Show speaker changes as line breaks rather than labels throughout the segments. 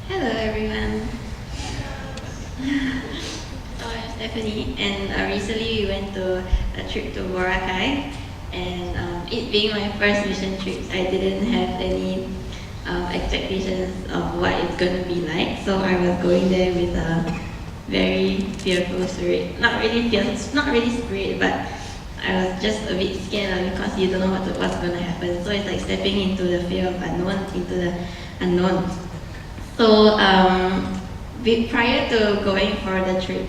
Hello everyone. So I'm Stephanie, and recently we went to a trip to Boracay, and it being my first mission trip, I didn't have any expectations of what it's going to be like. So I was going there with a very fearful spirit. Not really spirit, but I was just a bit scared because you don't know what's going to happen. So it's like stepping into the fear of unknown, into the unknown. So prior to going for the trip,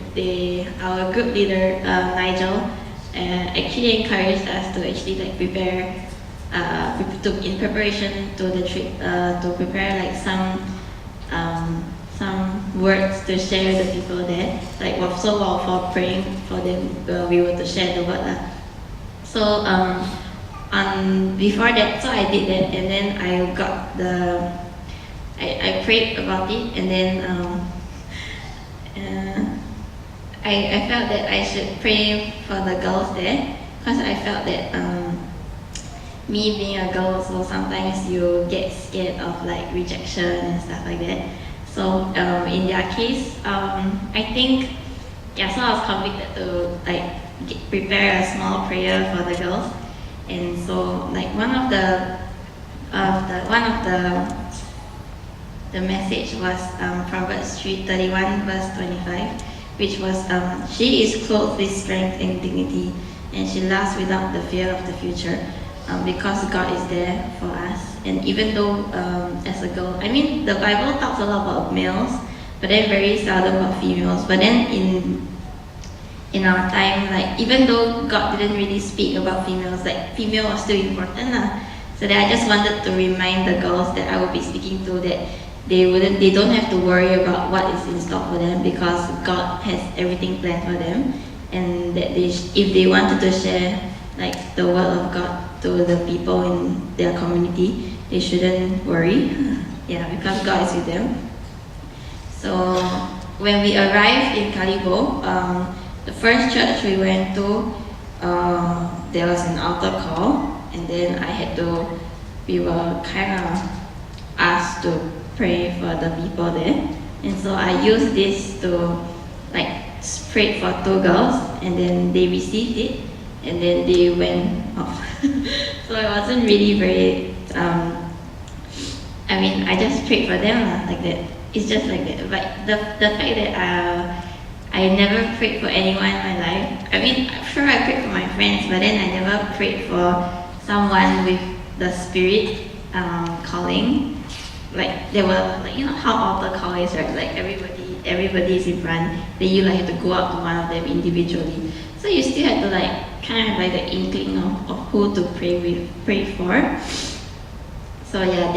our group leader Nigel actually encouraged us to actually like prepare in preparation to the trip to prepare like some words to share with the people there. Like while for praying for them, we were to share the word. So before that, so I did that, and then I prayed about it, and then I felt that I should pray for the girls there, because I felt that me being a girl, so sometimes you get scared of like rejection and stuff like that. So in their case, I think, yeah, so I was convicted to like prepare a small prayer for the girls, and so like the message was Proverbs 3:31 verse 25, which was she is clothed with strength and dignity, and she laughs without the fear of the future, because God is there for us. And even though as a girl, I mean the Bible talks a lot about males, but then very seldom about females. But then in our time, like even though God didn't really speak about females, like female was still important. So that I just wanted to remind the girls that I will be speaking to that they don't have to worry about what is in store for them, because God has everything planned for them, and that if they wanted to share like the word of God to the people in their community, they shouldn't worry. Yeah, because God is with them. So when we arrived in Calibo, the first church we went to, there was an altar call, and then we were kind of asked to pray for the people there. And so I used this to like pray for two girls, and then they received it, and then they went off. So it wasn't really very, I just prayed for them like that. It's just like that. But the fact that I never prayed for anyone in my life. I mean, sure I prayed for my friends, but then I never prayed for someone with the spirit calling. Like there were, like, you know how altar call is, right? Like everybody is in front, then you like have to go up to one of them individually. So you still have to like kind of like the inkling of who to pray for. So yeah,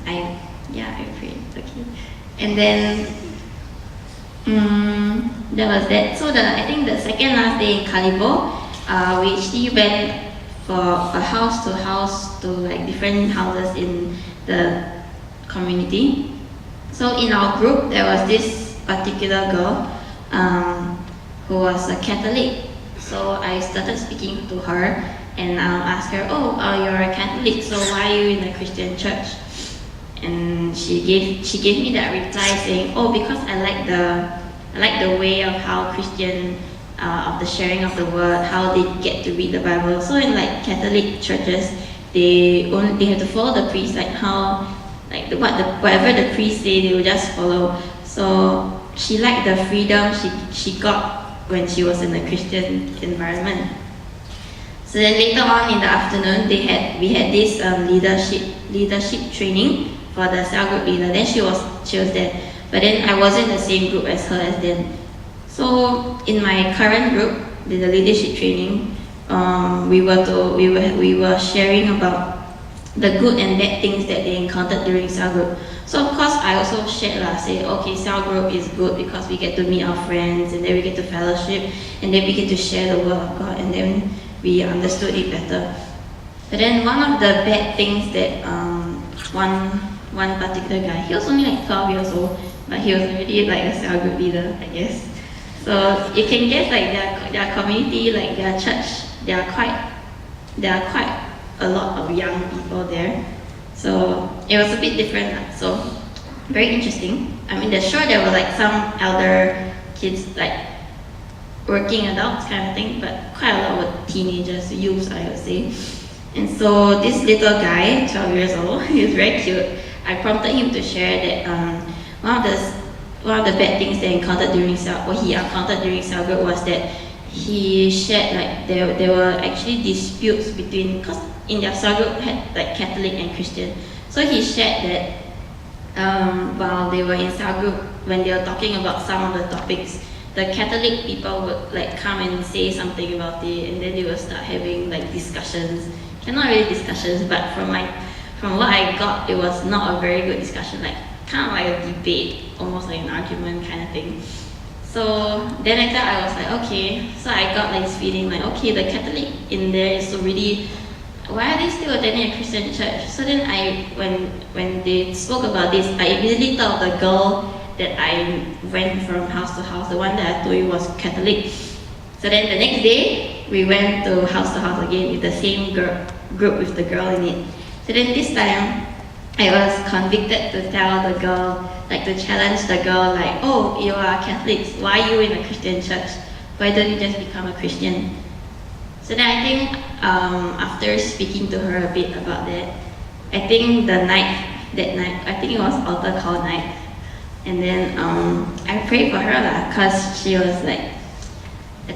I prayed. Okay, and then that was that. So I think the second last day in Calibo, we actually went for a house to house to like different houses in the community. So in our group, there was this particular girl who was a Catholic. So I started speaking to her and asked her, "Oh, you're a Catholic, so why are you in a Christian church?" And she gave me that reply saying, "Oh, because I like the way of how Christian of the sharing of the word, how they get to read the Bible. So in like Catholic churches, they have to follow the priest, like how like whatever the priest say, they will just follow. So she liked the freedom she got when she was in a Christian environment." So then later on in the afternoon, we had this leadership training for the cell group leader. Then she was there, but then I wasn't in the same group as her as then. So in my current group, the leadership training, we were sharing about the good and bad things that they encountered during cell group. So of course I also shared say, okay, cell group is good because we get to meet our friends, and then we get to fellowship, and then we get to share the word of God, and then we understood it better. But then one of the bad things that one particular guy, he was only like 12 years old, but he was already like a cell group leader, I guess. So you can guess like their community, like their church, there are quite a lot of young people there. So it was a bit different. So very interesting. I mean, the show there were like some elder kids, like working adults kind of thing, but quite a lot were teenagers, youths, I would say. And so this little guy, 12 years old, he was very cute. I prompted him to share that one of the bad things they encountered during cell, what he encountered during cell group was that he shared like there were actually disputes between, because in their cell group had like Catholic and Christian. So he shared that while they were in cell group, when they were talking about some of the topics, the Catholic people would like come and say something about it, and then they would start having like discussions. Not really discussions, but from what I got, it was not a very good discussion, like kind of like a debate, almost like an argument kind of thing. So then later I was like, okay, so I got like this feeling like, okay, the Catholic in there is so really, why are they still attending a Christian church? So then when they spoke about this, I immediately thought of the girl that I went from house to house, the one that I told you was Catholic. So then the next day, we went to house again with the same group with the girl in it. So then this time, I was convicted to tell the girl, like to challenge the girl, like, oh, you are Catholics, why are you in a Christian church? Why don't you just become a Christian? So then I think after speaking to her a bit about that, I think that night, I think it was altar call night, and then I prayed for her because she was like, I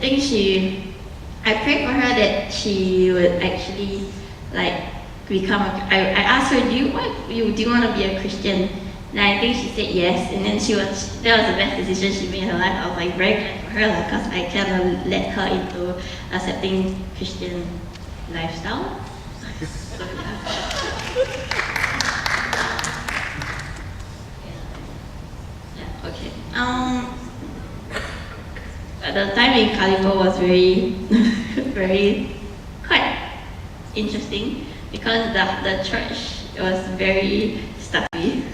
prayed for her that she would actually like become I asked her, do you want to be a Christian? And I think she said yes, and then that was the best decision she made in her life. I was like very glad for her because I kind of led her into accepting Christian lifestyle. So, yeah. Okay. The time in Kalibo was very, very quite interesting because the church was very stuffy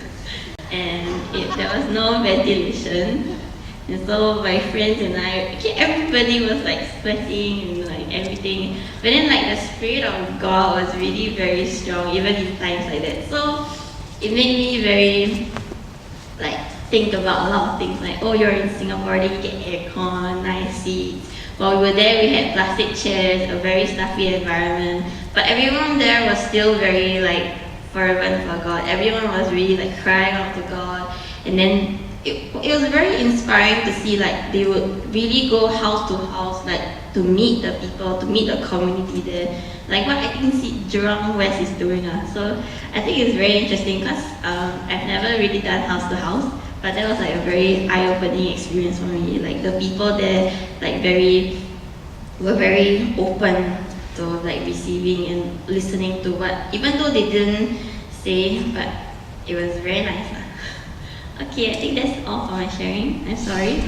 and there was no ventilation. And so my friends and I, everybody was like sweating and like everything. But then like the Spirit of God was really very strong even in times like that. So it made me very like think about a lot of things like, oh, you're in Singapore, then you get aircon, nice seats. While we were there, we had plastic chairs, a very stuffy environment. But everyone there was still very like fervent for God. Everyone was really like crying out to God. And then it was very inspiring to see like they would really go house to house like to meet the people, to meet the community there. Like what I think Jurong West is doing. So I think it's very interesting because I've never really done house to house. But that was like a very eye-opening experience for me. Like the people there, like were very open to like receiving and listening to what, even though they didn't say, but it was very nice. Okay, I think that's all for my sharing. I'm sorry.